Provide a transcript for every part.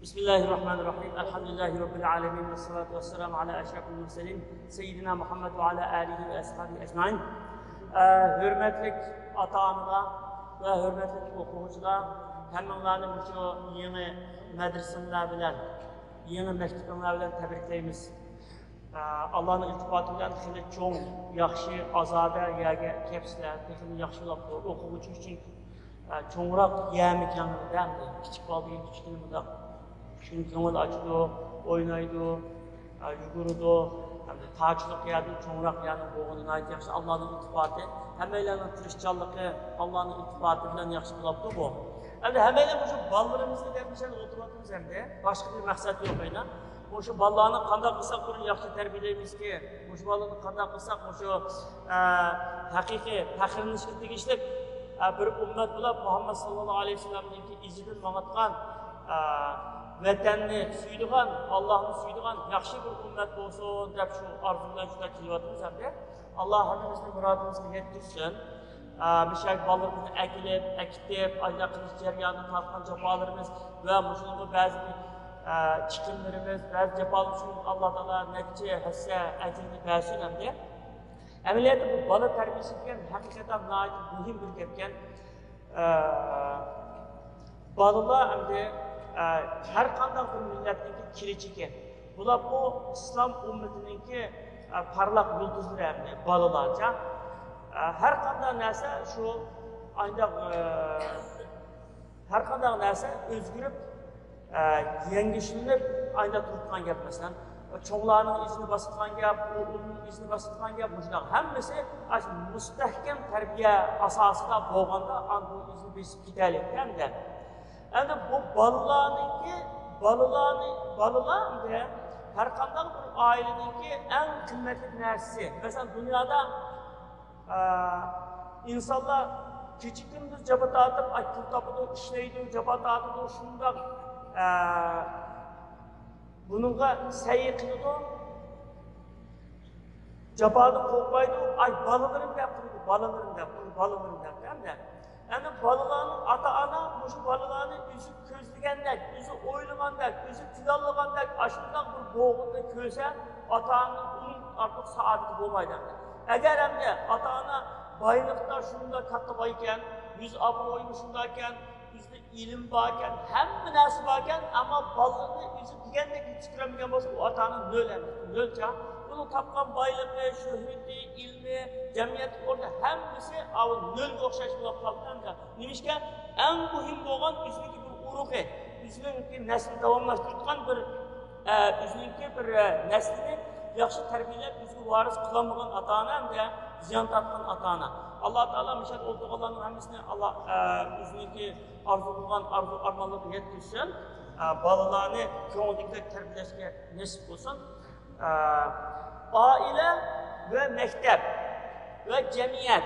Bismillahirrahmanirrahim. Elhamdülillahi Rabbil alemin. Ve salatu ve selamu ala eşrafil murselin. Seyyidina Muhammed ve ala alihi ve ashabihi ecmain. Hürmetlik ata-analar ve hürmetlik okuvchilar, hammalarni shu yangi madrasalar bilan, yangi maktablar bilan tabriklaymiz. Allah'ın iltifati bilan xili cho'ng, yaxshi azoda yerga kelibsizlar. Texnik yaxshilab o'quvchi uchun cho'ngroq yer ekanligida, kichik bo'lgan kichkinada shuni ko'ngil ochdi, o'ynaydi, yugurdi, taqchilik yerda cho'ngroq yerni bo'g'ini aytib yaxshi Allohning iltifoti, hammalarning tirishchanligi Allohning iltifoti bilan yaxshi bo'libdi bu. Endi hammalar shu bolalarimizni deb o'tiryapmiz endi, boshqa bir maqsad yo'q aynan. O'sha bolalarni qanday qilsak buni yaxshi tarbiyalaymiz-ki, o'sha bolalarni qanday qilsak o'sha haqiqiy faxrlanishga tegishli bir ummat bo'lib Muhammad sallallohu alayhi vasallamning izidan maqatgan vatanni suydigan, Allohni suydigan yaxshi bir ummat bo'lsin deb shu orzu bilan juda kelyapmiz hamda. Alloh hammamizni murodimizga yetkazsin. Mishak bolalarimizni akitib, ayda qilish jarayonida tortgan jafolarimiz va musulmon ba'zi chiqimlarimiz, ba'zi jafolar uchun Alloh taolo natija hassa ajrini bersin hamda. Amaliyotda bu bola tarbiyasi degan haqiqatan muhim bir gapkan. Bolalar hamda har qanday bir millatniki kelajagi. Bular bu islom ummatiniki parlaq yulduzlari hamda bolalarcha. Har qanday narsa shu ayndaq har qanday narsa o'zgarib yangishlanib ayda turgan gap masalan cho'nglarning izini bosgan gap, o'g'ilning izini bosgan gap bular hammasi mustahkam tarbiya asosida bo'lganda bu izni besib ketayotganda. Endi bu bolalarning har qanday bir oiladagi eng qimmatli narsasi. Masalan dunyoda insonlar kecha-kunduz jabr tortib, pul topadi, ishlaydi, jabr tortadi, shundoq bununla sayi qiladi, jabani qo'ymaydi, balalarim deb turadi, balalarim deb. Yani balalarning ota-ona shu balalarni o'zi ko'zlagandek, o'zi o'ylagandek, o'zi tilolagandek, ashundoq bir bo'g'inda ko'rsa, ota-ona uning ortiq saodati bo'lmaydi. Agar hamda ota-ona boylikda shunda katta boy ekan, yuz obro'yi shunda ekan, bizde ilim varken, hamma narsa varken ama ballarni o'zi degandek yetishtiramagan bo'lsa, u ota-ona nol emas, nolcha. Bunu tapgan boyligi, shuhrati, ilmi, jamiyat orada hammasi nolga o'xshash bo'lib qolganda. Nimishga eng muhim bo'lgan o'ziniki bir urug'i, o'ziniki nasl davomlashtirgan bir o'ziniki bir naslini yaxshi tarbiyalab o'ziga varis qilolmagan ota-ona hamda ziyon tortgan ota-ona. Alloh taolo mishat o'ldirganlarning hammasini Alloh o'ziniki orzu qilgan armonlarga yetkazsin. Bolalarni ko'ngildagi tarbiyalashga nasib bo'lsin. Aile ve mektep ve cemiyet,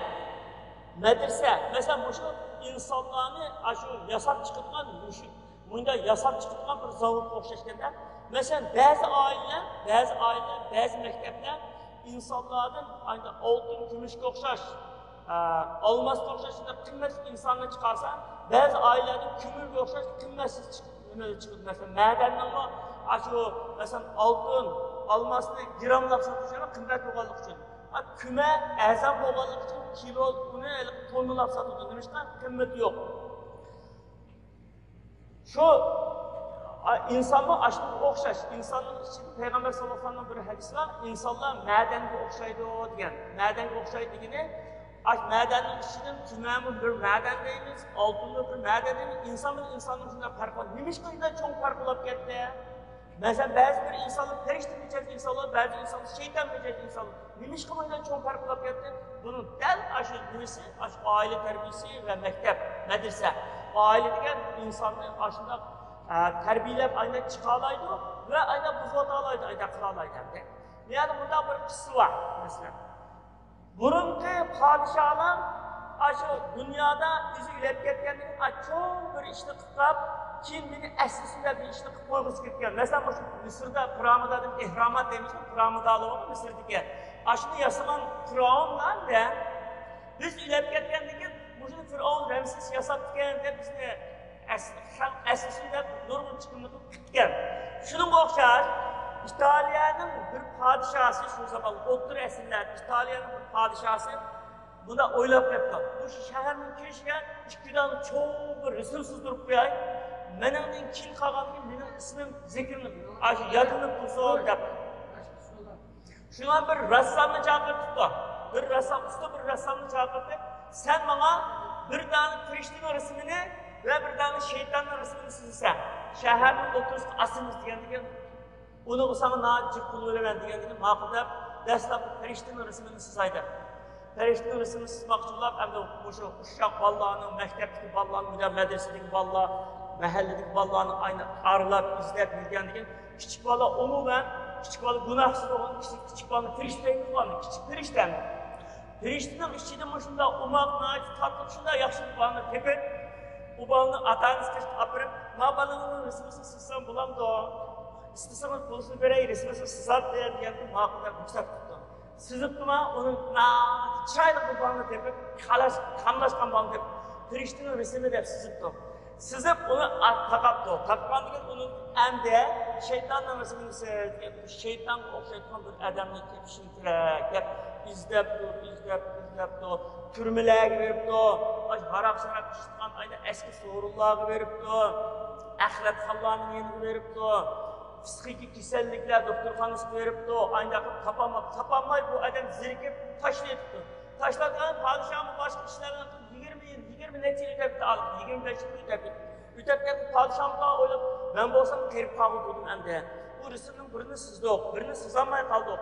medrese, mesela bu şu insanlarını şu yasap çıkartkan, bunda yasap çıkartkan bir zavut okşaşkanda, mesela bazı mektepler insanların aynı altın, gümüş okşaş, almas okşaşında kıymetli insanlar çıkarsa, bazı ailelerin kümür okşaş, kıymetsiz çıkıyor. Mesela madenden şu mesela altın, almasını gramlab satışına kıymet bo'lganlik uchun. Küme azam bo'lganlik uchun kilo uni tonnalab sotadi. Demişler kıymeti yok. Şu insanla aşkı o'xshash. İnsanın içinde Peygamber sallallahu aleyhi ve sellem bir hadis var. İnsanlar madanga o'xshaydi degan. Madanga o'xshaydi degani, madanning ichidan kümemi bir madan deymiz, oltinni bir madan deymiz. İnsan bilan insonning shunday farqi bor. Nimishqa shunday cho'ng farq bo'lib ketdi? Mesela bazı bir insanlar perişte mecaz insanlar, bazı insanlar şeytan mecaz insanlar. Nimiş kılığından çok fark bulup geldi. Bunun del aşırı birisi, aile terbiyesi ve mektep, medrese. Aile degen insanın aşında terbiyelep aynen çıkalaydı ve aynen buzvatalaydı, aynen kılalaydı. Yani bunda bir kısı var mesela. Burunki padişahlar aşırı dünyada bizi ilet ketkenlik çok bir işte kıtap, kimini əslində bir işini qoyğusu getken. Mesela Mısır'da piramidada ihramat demiştim, piramidalı var Mısır'daki. Aşını yasaman firavunlar da biz ilep getkendeki bu Firavun Ramses yasap diken de bizde aslida nurg'un chiqimni kutgan. Shuning o'xshash İtalyanın bir padişahı şu zaman o'ttir asrlar İtalyanın bir padişahı bunda o'ylab qolibdi. Bu shaharning kirishga ikkidan cho'ng bir rismsiz turib qo'yay. Meningdan keyin qolganki mening ismim zikrni yodimda tursin deb. Shunga bir rassomni chaqiribdi. Bir rassom usta bir rassomni chaqirdi. Sen bana bir tane Krishna resmini ve bir tane şeytanın resmini çizsen. Shaharning o'ttirishga asimiz degandigan onu sana naci pul veremem diyendiğini mağdurda destek Periştinin resmini sizaydı. Periştinin resmini sizmakçılar hem de bu uşak ballarının, mektepteki ballarının, medresedeki ballar, mahalledeki ballarının aynı arılar izleyip yürüyendiğin küçük balla onu ben, küçük balla günahsız olan küçük balla Periştinin kullandı, küçük Perişten. Periştinin işçinin başında umak, naci, tatlı, şunda yakışık balını tepip, bu balını atanız kaçıp apırıp, ma balının resmini sizsem bulam da İsteseniz polisini vereyim, resmesi sızat diyen bir mağdurlar yüksek tuttu. Sızıptıma onun çaylık bir bağını tepip, kanlaşkan bağını tepip, Krishtin'in resmini de sızıptı. Sızıp onu takaptı. Takaptı onun emde şeytanla resmini seyredip, şeytan bir adamla tepişintirek, izlep dur, türmelerge verip dur, harak şarak çıkan aynı eski sorunlarını verip dur, ahiret sallarının yenini verip dur. Psikik kesellikler doktorxonasiga beribdi, aynı tapanmay bu adam zirkib tashlayapti. Tashlagan podshohning boshqa ishlarini 20 necha yil o'tibdi, 25 yil o'tibdi. O'tib podshohga o'ylab, men bo'lsam terib qoldim endi. Bu rismning birini sizdoq, birini sizolmay qoldik.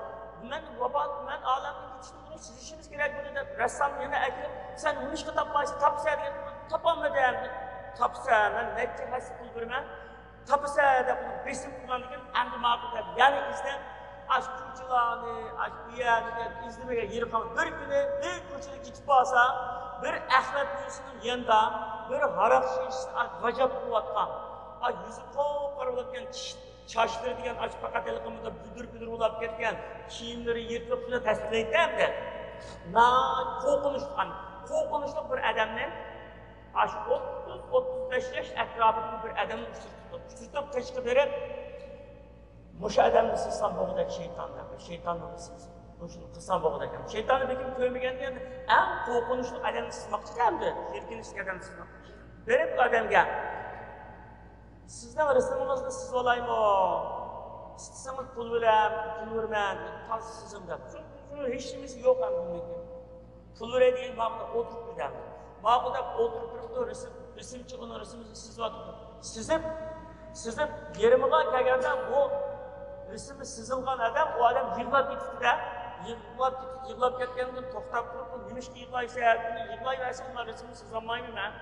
Men olamga ketishni buni sizishimiz kerak bo'ldi deb rassom yana aytib, sen nima ishga topmaysan, topsa degan, topolmadim. Topsa men necha hasib pul beraman. Tapısa da bunu resim kullanırken endi mağdurlar yani izden aşk kurçularını, aşk diyarını izlemeye yeri kalmadı. Bir günü bir kurçulu gitip olsa bir ahlet büyüsünün yanında bir harak şişesi gacap bulatkan yüzü kopar olatken çaşları diyen aşk fakat elikimizde büdür olap ketken kiyimleri yırtıp şuna tespit hem de korkunçlu bir adamın aşk 30-35 yaş etrafında bir adamın uçurtup teşkil verip Muşa adamını sızsan boğudaki şeytanla mısınız? Muşunu kızsan boğudaki. Şeytanı bekim kövmegen diyen en korkunçlu adamını sızmakçı demdi. Şirkinişli adamını sızmak. Verip adam gel. Sizden resmimizde siz olayım o. İsteseniz pul vermem, tansızım da. Şunun hiçimiz yok anlamıydı. Pul verediğin bağımda oturup bir demdi. Bağımda oturup da resim çıkın resmimizi siz vatıp. Sizin yerime gelgende bu resmi sızılgan adam, o adam yığılap gitti de, yığılap ketkeninde toxtab durup, demiş ki yığılayverse onlar resmi sızılmayım ben.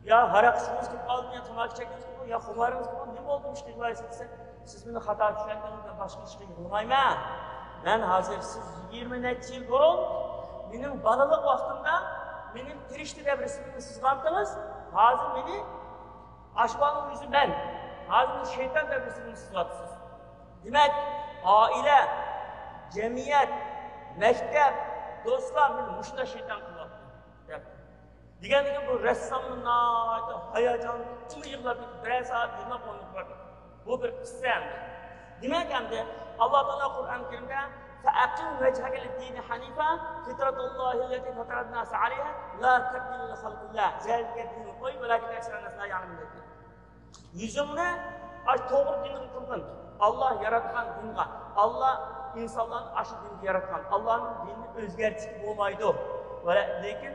Ya harakçınız gibi kaldı ya, tırnak çekiniz gibi, ya kumarınız gibi, ne oldu işte yığılaysa dese, siz beni hata düşenlerinde başka işe yığılmayım ben. Ben hazır, siz 20 neçe yıl durun, benim balalık vaktimde, benim Krishna deb resmini sızgandınız, hazır beni aşbanın yüzü ben. Hazır şeytan devresini sızlatsız. Demek aile, cemiyet, mektep, dostlar beni muşta şeytan kılattı. Diğer bu ressamın hayacan, tüm yıllar birer saat yıllar boyunca vardı. Bu bir kıssa hem de. Demek hem de Allah Teala Kur'an-ı Kerim'de فَاَقِمْ وَجْهَكَ لِلدِّينِ حَنِيفًا فِطْرَةَ اللّٰهِ الَّتِي فَطَرَ النَّاسَ عَلَيْهَا لَا تَبْدِيلَ لِخَلْقِ اللّٰهِ ذَلِكَ الدِّينُ الْقَيِّمُ وَلَكِنَّ أَكْثَرَ النَّاسِ لَا يَعْلَمُونَ. Yüzünü doğru dinini kılgın. Allah yaratkan dinga. Allah insanların aşı dinini yaratkan. Allah'ın dinini özgerçlik olmaydı. Lakin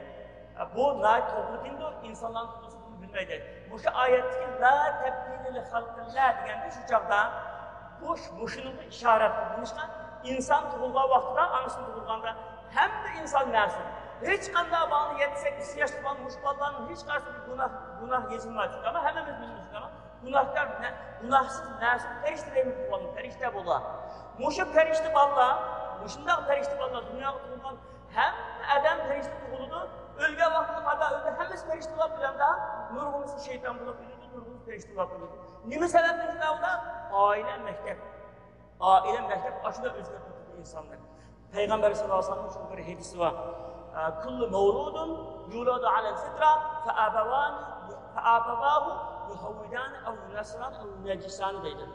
bu doğru dindir. İnsanların tutulduğunu bilmeydi. Bu şu ayetteki la tebdili li halqillah degende şu çağda bu şunun işaret edilmişken insan tuğulma vaxtida, anısını tuğulganda hem de insan məsul. Hiç kanda bağlı 7-8 yaşlı bağlı muşballarının hiç karşı bir günah yazılmaz. Ama hemimiz bilmiştik ama günahkar ne? Günahsız məsul perişte demek bulalım, perişte bulalım. Muşu perişte bağlı, muşunda perişte bağlı, dünyada tuğulgan hem adam perişte tuğuludu, ölge vaxtında kadar öldü, hemiz perişte olabilir de nurgumuzu şeytan bulabilirdi, nurgumuzu perişte olabilirdi. Nimi sebepli sınavda? Aile, mektep. Aile, mektep aşıda özgürlüktür insanlar. Peygamber sallallahu aleyhi ve sellem'in bir hadisi var. Kullu mevludun yuladu alel fitra fe abevani فَاَبَوَاهُ يُهَوِّدَانِ اَوْ يُنَسْرَانِ اَوْ يُنَجِّسَانِ deydi.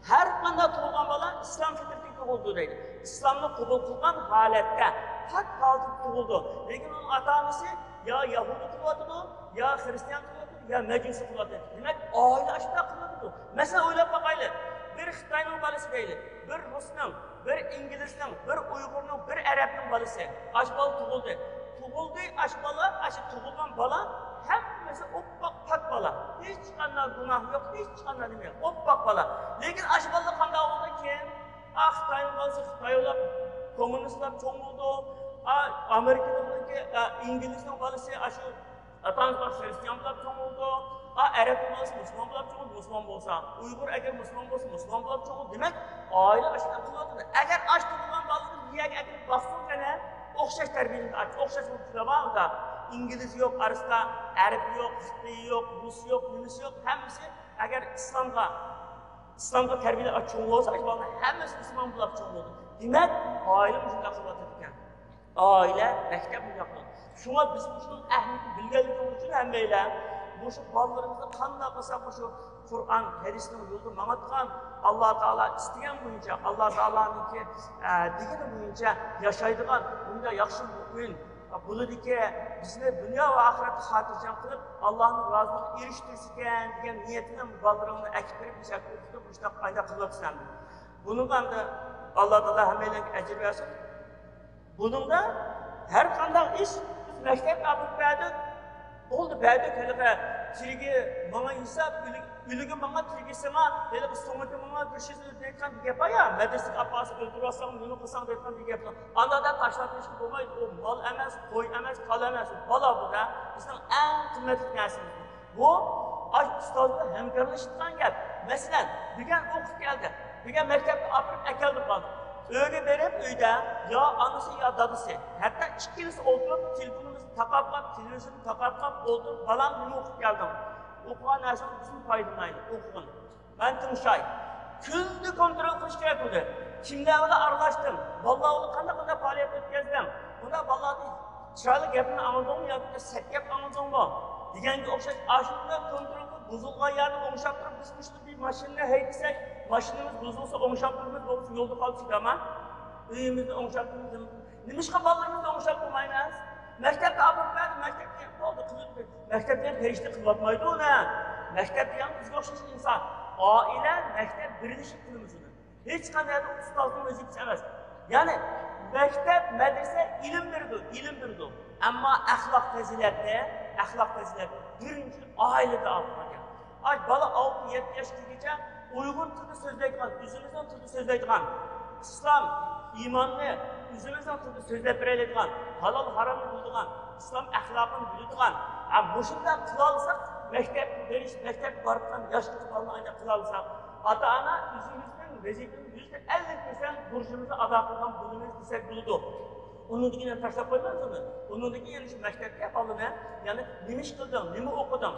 Her kanda tuğulgan bala İslam fitreti tuğuldu deydi. İslam'da kubul kılgan halette pak halde tuğuldu. Lekin onun ata-anası ya Yahudi kılatıdı, ya Hristiyan kılatıdı, ya Mecusi kılatıdı. Demek aile aşkına kılatıdı. Mesela öyle bakaylı. Bir Xitayning balası deyli, bir Rusning, bir İngilizning, bir Uyg'urning, bir Arabning balasi. Ash bola tug'ildi. Tug'ildi ash bola, ash tug'ilgan bola hammasi oppoq pak bola. Hech qanday gunoh yo'q, hech qanday nima yo'q. Oppoq bola. Lekin ash bola qanday bo'ldi keyin? Xitoyning balasi Xitoylab, kommunistlar cho'ng bo'ldi. Amerikadagi İngilizning balasi ashu atanlar Hristiyanlar cho'ng bo'ldi. Arab bo'lsa, musulmon bo'lib cho'g'ib, musulmon bo'lsa, Uyg'ur agar musulmon bo'lsa, musulmon bo'lib cho'g'ib, demak, oila ashuna qilyapti. Agar ash tug'ilgan bolani miyaga agar bostirganda, o'xshash tarbiyani, o'xshash bo'lsa, ingliz yo'q, arabcha, arab yo'q, xitoy yo'q, rus yo'q, nimasi yo'q, hammasi agar islomga tarbiyalab cho'ng bo'lsa, ashuna hammasi musulmon bo'lib cho'ng bo'ldi. Demak, oila shunday qilyapti ekan. Oila maktab bunday qiladi. Shunga biz buning ahamiyatini bilganligimiz uchun hammaylar bu bolalarimizni qanday qilsak shu Qur'on, hadisning yo'lida mamatgan Alloh taolo istagan bo'yicha, Alloh taoloning degani bo'yicha yashaydigan, bunda yaxshi mu'min bo'ladiga bizni dunyo va oxiratda xotirjam qilib, Allohning roziligiga erishtirishgan degan niyat bilan bolalarimni aktirib, o'qitib, shunday qayda qilyapsan. Buning ham Alloh taolo hammalarga ajr bersin. Buningda har qanday ish biz maktabga olib berdik. Oldu bəydə kələqə, tirigi bana insaf, ülügü bana tirgisine, dedi bu sonucu bana bir şey deyirken bir yapar ya, medresik apası öldürürsen, bunu kılsan deyirken bir yapar. Anada taşlatmış gibi olmaydı, o mal emez, koy emez, kal emez, bala bu da bizim en kıymetli nesimiz. Bu, ustazla hemkarlaştıran gel. Mesela, bir gün okut geldi, bir gün mektepte apırıp ekeldi kaldı. Öyle verip öyde ya anası ya dadısı, hatta ikilisi oturup telefonumuzu takaplayıp, televizyonu takaplayıp oturup falan bunu okup geldim. Okuyan her zaman bizim faydınaydı, okuyun. Ben tımşay. Küldü kontrol kılış gerek oldu. Kimlerle aralaştım, vallahi onu kanda faaliyet etkezdim. Buna vallahi çıraylı yapını anladın mı ya da set yap anladın mı? Diyen ki okşak aşırıda kontrol kılıp bozulgan yerde omuşaktırıp biz bir maşinle heydisek, maşinimiz bozulsa omuşaktırımız olursa yolda kalmıştık ama öyümüzde omuşaktırımız Nimişka ballarımızda omuşaktırmayınız. Mektepte aburt verdi, mektepte ne oldu kılıp mektepten perişte kılatmaydı o ne? Mektepte yan bizge okşaş insan. Aile, mektep birleşik kılımızını. Hiç kadar ustazlığın vazifesi emez. Yani mektep, medrese ilim birdi. Ama ahlak faziletli, birinci ailede alınmayan. Ay bala 6-7 yaşta geçen Uygun türlü sözleydiğen, üzümüzden türlü sözleydiğen, İslam, imanlı, üzümüzden türlü sözleyip bireydiğen, halal haramını bildiğen, İslam ahlakını bildiğen, bu şundan kılalsak, mektep varıptan yaşlı balını ayda kılalsak, ata-ana üzümüzden vazifenin %50% burcumuzu ada kılgan bulunuz desek buludu. Onun dikine taşlap koymaz mı? Onun dikine şu mektep yapalım ne? Yani nimiş kıldın, nimi okudun?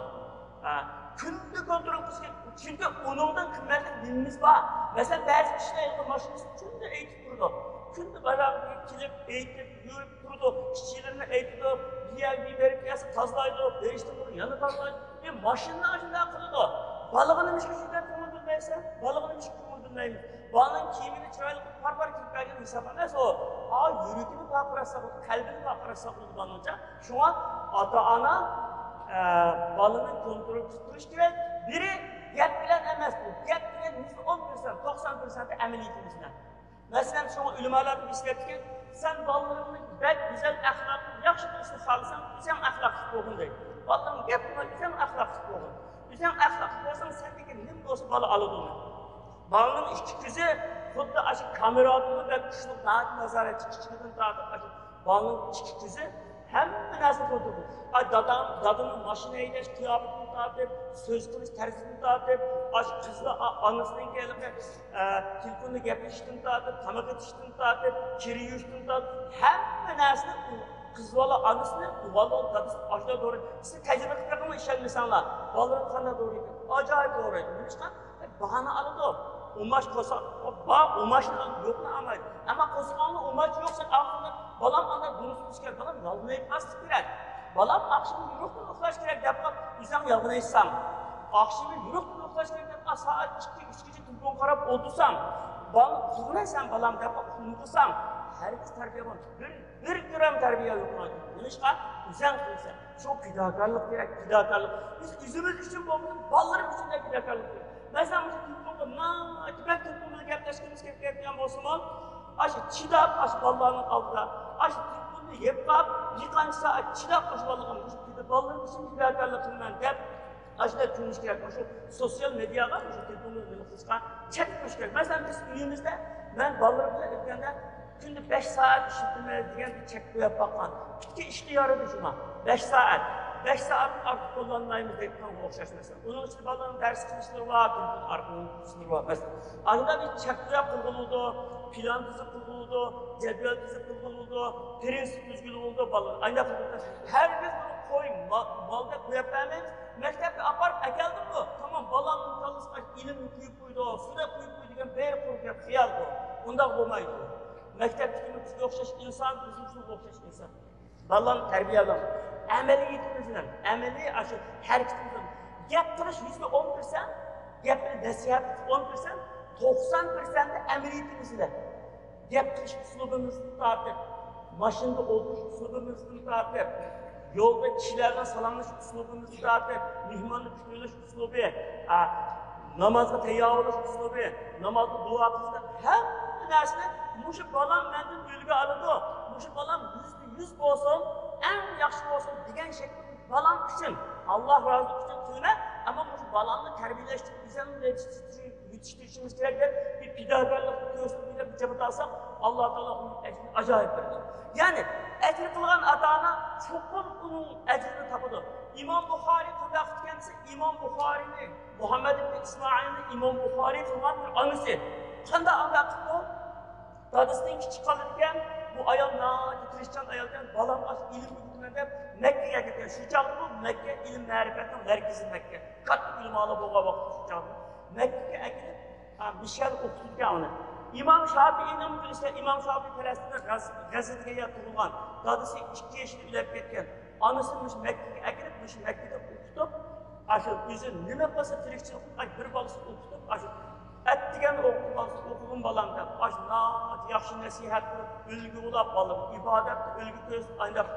Kündü kontrol kılsın. Çünkü onundan kıymetli nimimiz var. Mesela bazı kişiler maşinist kündü eğitip durdu. Kündü beraber kilip, eğitip, yürüp durdu. İşçilerini eğitip, bir verip yasa tazlaydı, değişti bunu, yanı tazlaydı. Bir maşinle aşında kıldı. Balığını mişki şuradan kumurdurmaysa, balığını mişki kumurdurmaymış. Balığın kimini çıraylı parpar kiliplerken hesaplamaz o. Yürütünü bakırasa, kalbini bakırasa oldu banınca. Şu an ata-ana balının kontrol tutuş gerek. Biri gap bilen emas bu. Gap bilen %10%, 90% ameliyatimizden. Mesela şu an ülemalar işletken, sen ballarını bek güzel ahlaklı, yaxşı kılışını sağlasan, güzel ahlaksız olun deyil. Balların gap bilen güzel ahlaksız olun. Güzel ahlaksız olsan, sendeki nim olsa balı alıdığını. Balının işçi güzü, xuddi aşı kameradını ve kuşluk nazaretçi kişiliğini dağıtıp, balının işçi güzü, hamma narsa ko'rdi. Dadini mashina haydash, qiyofasini tortib, so'z qilish tarzini tortib, qizni onasidan kelib, telefonda gaplashishdan tortib, tamoq yeyishdan tortib, kir yuvishdan tortib, hamma narsani qiz bola onasini, bola dadasi oshda to'g'ri. Siz tajriba qilganmi ishonmasanlar, bolalar qanday to'g'ri ekan? Ajoyib to'g'ri ekan. Nima bahona oladi. Umash qo'sa, umashni yo'qni olmaydi. Ammo qo'sqonni umash yo'qsa, aqlni balam anda durust ishga balam yolmayib pastib kiradi. Balam akşamı yürüktün uxlaş gerek dep qap, "Bizam yalg'inaysam." Akşamı yürüktün uxlaş gerek dep saat 2-3 telefon qarab o'tirsam, "Balam uxlaysan balam" dep unutsam, her ikisi terbiye var. Bir gram terbiye yok. Nişqa bizam qilsa, çok fidakarlık gerek, fidakarlık. Biz üzümüz için bo'lmasa, ballarimiz için de fidakarlık gerek. Mesela bu telefonda ben telefonda gaplashishimiz kerak bo'lsa-mu, aşı chidab, aşı ballarning oldida, aşı telefonni yeb qolib, yiqancha soat chidab aşı ballarga için fidakarlık qilman deb, aşıda tushunish kerak. Shu sosyal medyaga shu telefonni qilishga cheklish kerak. Mesela biz uyimizda men ballar bilan o'tganda kunda 5 saat ishlaymiz degan bir chek qo'yib boqqan. Ikki ishni yoradi shuma. 5 saat. 5 saat artık kullanmayımız dekkan okşaşmasın. Onun için bazen ders kılışları var, telefon arkadaşları var. Mesela arada bir çaklıya kurgululdu, plan dizi kurgululdu, cedvel dizi kurgululdu, prensip düzgün oldu bazen. Aynı kurguldu. Her biz bunu koy, malda koyup vermeyiz. Mektepte aparıp geldim bu. Tamam balanın çalışma, ilim kuyup koydu, suda kuyup koydu diyen bir kurguldu, khiyal bu. Ondan olmaydı. Mektepteki bizde okşaş insan, bizim için okşaş insan. Balanın terbiyeler. Əməliyyətimizlə, əməli aşı hərəkətimizlə gəp qilish %10%, gəpini nəsihət 10%, 90% də əməliyyətimizlə. Gəp qilish üslubumuzni tartib, maşında oturuş üslubumuzni tartib, yolda kişilərlə salamlaş üslubumuzni tartib, mehmanı kütüləş üslubu, namazga tayyor bo'lish uslubi, namozda duo qilishda hamma narsani mushu balam mendan yo'lga oladi. Mushu balam %100 bo'lsin, eng yaxshi bo'lsin degan shaklda balam uchun Alloh rozilik uchun qilma, ammo mushu balamni tarbiyalashni bizam yetishtirishimiz kerak deb bir pidogarlik ko'rsatib bir javob olsak, Alloh taolo uning ajrini ajoyib beradi. Ya'ni ajr qilgan ota-ona cho'qim uning ajrini topadi. İmam Buxoriy qanday qilgansa, İmam Buxoriyni, Muhammad ibn İsmoilni İmam Buxoriy qilgan bir onasi qanday anda qildi? Dadasining kichik qoladigan bu ayol Hristiyan ayoldan balam ilim o'qiyman deb Makkaga ketgan. Shu chog'da bu Makka ilm ma'rifatning markazi Makka. Katta ilm olib bo'lgan vaqt shu chog'da. Makkaga akilib, mishal o'qitgan uni. İmam Şafii'nin bilirse İmam Şafii perestinde gazeteye tug'ilgan. Dadasi 2 yoshda o'lib ketgan. Anası Mekke'ye akilib, Mekke'de o'qitib, aşı o'zi nima qilsa tirikchilik bir balasi o'qitib, aşı etdigan o'qigan balamda, aşı yaxshi nasihat qilib, ulgu bo'lib qolib, ibodatda ulgu ko'rsatib aytib.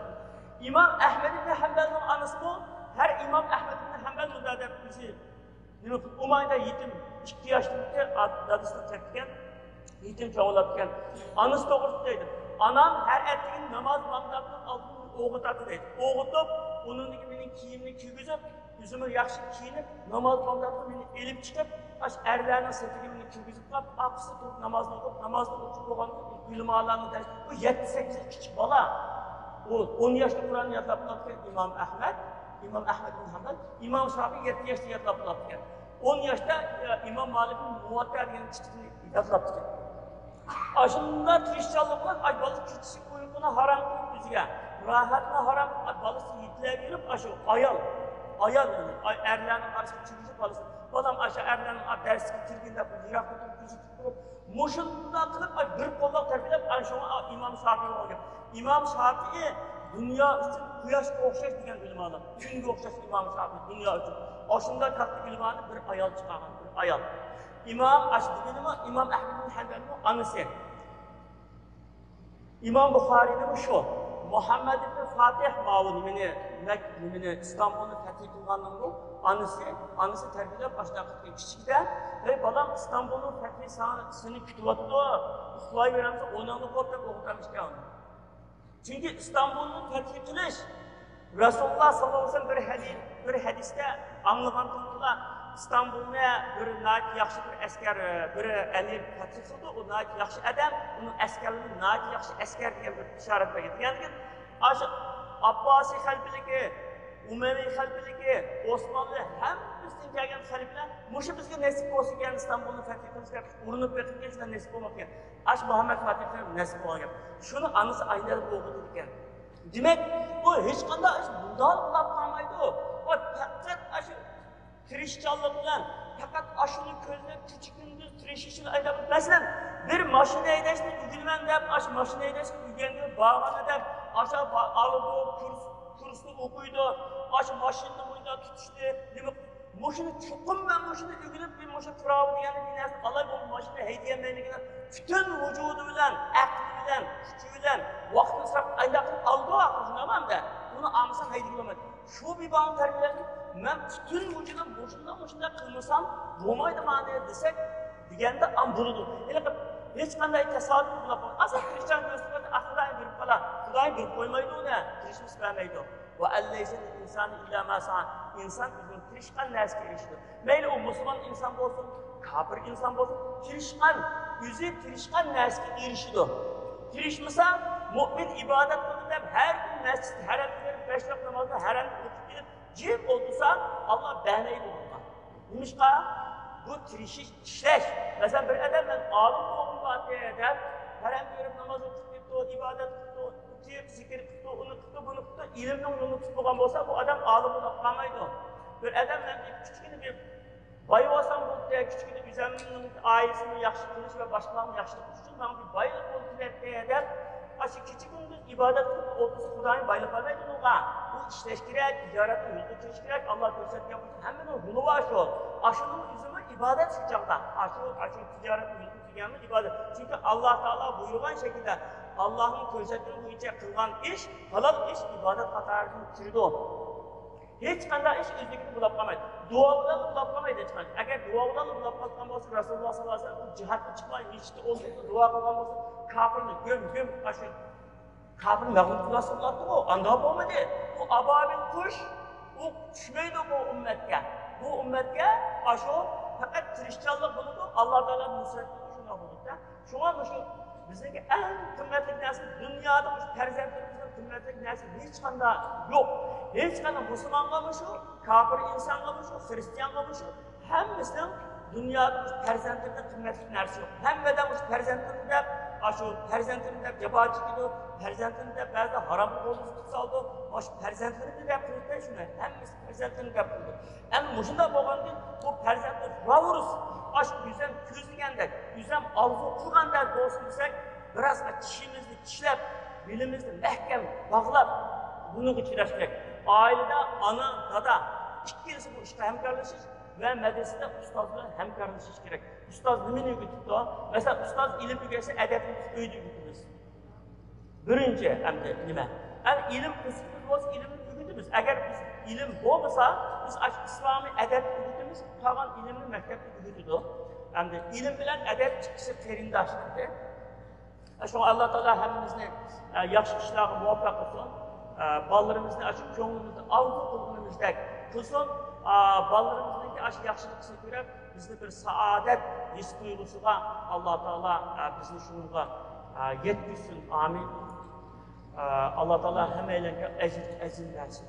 İmam Ahmed ibn Hanbalning anasi bu, her İmam Ahmed ibn Hanbal bunda deb bizi nima Umayda yetim 2 yoshda dadasini chekkan, yetim cho'g'latgan. Anasi to'g'risida deydi. Anam her etdigan namoz vaqtida oldin o'g'itadi deydi. O'g'itib, uningdagi mening kiyimni kiygizib, o'zimni yaxshi kiyinib, namoz vaqtida meni elib chiqib, erlarning sirtiga meni kiygizib qolib, aqsi turib namozni o'qib bo'lgan ilmlarni dars. Bu 7-8 kichik bola. O 10 yoshda Qur'onni yodlab olgan İmam Ahmed ibn Hanbal, İmam Şafii 7 yoshda yodlab olgan. 10 yoshda İmam Malik Muvatta degan kichikni yodlab olgan. Aşında Hristiyanlık bilan balık küçük uyquni haram qilib o'ziga, rohatni haram qilib balasi yetlaverib, aşı ayol erlarning orasiga chiqib balasi. Balam aşı erlarning darsiga kirganda bu yiroqda turib kuzatib turib, mushunda qilib bir qo'llab tarbiyalab, shunga İmam Şafii olgan. İmam Şafii dunyo uchun quyoshga o'xshash degan bilim oldi. Kunga o'xshash İmam Şafii dunyo uchun. Oshunda katta ilmni bir ayol chiqargan, bir ayol. İmam Aşdi'nin İmam Ahmed ibn Hanbal'ın anısı. İmam Buxori'nin şu. Muhammed ibn Fatih mavuni meni İstanbul'u fetih kılganın bu anısı terbiyelep başladı küçükten ve balam İstanbul'un fethi seni kütüvatıda uxlay veremse onanı kopyap okutamışken. Çünkü İstanbul'un fetih kılış Resulullah sallallahu aleyhi ve sellem bir hadiste anlagan konuda İstanbul'da bir yaxşı bir asker, bir emir fetih kıldı, o yaxşı adam, onun askerliğini yaxşı asker diye bir işaret verdi. Yani Abbasi xalifligi, Umayyi xalifligi, Osmanlı hemmisinden kelgan xaliflar, mushu bizga nasib bo'lsin degan İstanbul'ni fetih qilishga urinib ketgan nasib bo'lmagan. Muhammad Fatih nasib bo'lgan. Shuni anisi aylanib o'qidi ekan. Demak, bu hech qanday bundoq qilib qolmaydi. O faqat shu Hristiyanlık bilan faqat ashuni ko'zlab küçükündüz tirishishini aytib, masalan, bir mashina haydashni o'rganman deb, mashina haydashni o'rganib, bag'ana deb, aşağı alıp kurs kursda o'qiydi, aş mashinani o'yda tutishdi, nima mashina chuqum men mashina o'g'ilib bir mashina turavi degan bir narsa alay bu mashina haydayolmaydigan butun vujudi bilan, aqli bilan, kuchi bilan vaqtni sarf qilib oldi aqlimda. Uni almasam haydayolmaydi. Shu bir bani tarbiyalashni men butun vujudim mashina qilmasam bo'lmaydi ma'ni desak deganda ham bo'ladi. Hech qanday tasodif bo'lib qoladi. Asal Krishtian do'stlar aqldan berib qoladi. Xudoy berib qo'ymaydi uni, kirishimiz bermaydi. Va allaysa inson illa ma sa'a. İnsan o'zini tirishgan narsaga erishadi. Mayli u musulmon inson bo'lsin, kofir inson bo'lsin, o'zi tirishgan narsaga erishadi. Tirishmasa, mu'min ibodat qilib deb har kun masjid haram berib, 5 vaqt namozda haram o'qib kelib, jim o'tirsa, Alloh bermaydi unga. Nimishqa? Bu tirishish, ishlash. Masalan, bir odam men olim bo'ldim deb, haram berib namoz o'qib ketdi, ibodat qildi, zikr qildi, uni qildi, buni qildi, ilmning yo'lini tutib bo'lgan bo'lsa, bu odam olim bo'la qolmaydi. Bir odam men kichkina bir boyvosam bo'ldi, kichkina o'zimning oilasini yaxshi qilish va boshqalarni yaxshi qilish uchun men bir boylik bo'lib deb, aşı kichik kunduz ibodat qilib o'tirsa, Xudoning boylik bermaydi unga. Bu ishlash kerak, tijoratni yo'lga qo'yish kerak, Alloh ko'rsatgan hammaning yo'li bor shu. Ashuning o'zimi ibodat shu chaqda. Ashu tijoratni yo'lga qo'yganmi ibodat. Chunki Alloh taolo buyurgan shaklda Allohning ko'rsatgani bo'yicha qilgan ish, halol ish ibodat qatoriga kirdi. Hech qanday ish o'zligini bulab qolmaydi. Duo bilan bulab qolmaydi hech qanday. Agar duo bilan bulab qolgan bo'lsa, Rasululloh sollallohu alayhi vasallam jihatga chiqmay, mechitda o'tirib duo qilgan bo'lsa, kafirni göm aşı kafir mag'lub qilasiz o anda bo'lmadi. Bu ababil qush u tushmaydi bu ummatga. Bu ummatga aşı faqat tirishchanlik bo'ladi. Alloh taolo nusrat shuna bo'ladi. Shunga shu bizga eng qimmatli narsa dunyoda shu farzandlarimizning qimmatli narsa hech qanday yo'q. Hech qanday musulmonga shu, kafir insonga shu, xristianga shu hammasining dunyoda farzandlarga qimmatli narsa yo'q. Hammadan shu farzandlarga aşu farzandlarini deb jabo chekdi, farzandlarini deb ba'zida harom qo'lni tutib soldi, aşu farzandlarini deb qildi, shuni hammasi farzandlarini deb qildi. Endi shunda bo'lganda bu farzandlar virus, aşu o'zim ko'zlagandek, o'zim orzu qilgandek bo'lsin desak, biroz tishimizni tishlab, belimizni mahkam bog'lab, buni kechirish kerak. Oilada ana, dada ikkisi bu ishga hamkorlashish ve medresede ustoz bilan hamkorlashish kerak. Ustoz nimani o'rgatdi? Masalan, ustoz ilm o'rgatsa, adabni uyda o'rgatamiz. Birinchi hamda nima? Al ilm qismi bo'lsa, ilmni o'rgatamiz. Agar biz ilm bo'lmasa, biz islomiy adab o'rgatamiz, qolgan ilmni maktabda o'rgatadi. Hamda ilm bilan adab ikkisi qarindoshdir. Shu Alloh taolo hammamizni yaxshi ishlarga muvaffaq qilsin. Bolalarimizni açıp ko'nglimizni arzu qilganimizdek qilsin. Balalarımızdaki aşk yaxşılıqsını görüp, bizni bir saadet his duygusuga Allah Teala bizni şununla yetkizsin. Amin. Allah Teala hem eylenke ecil versin.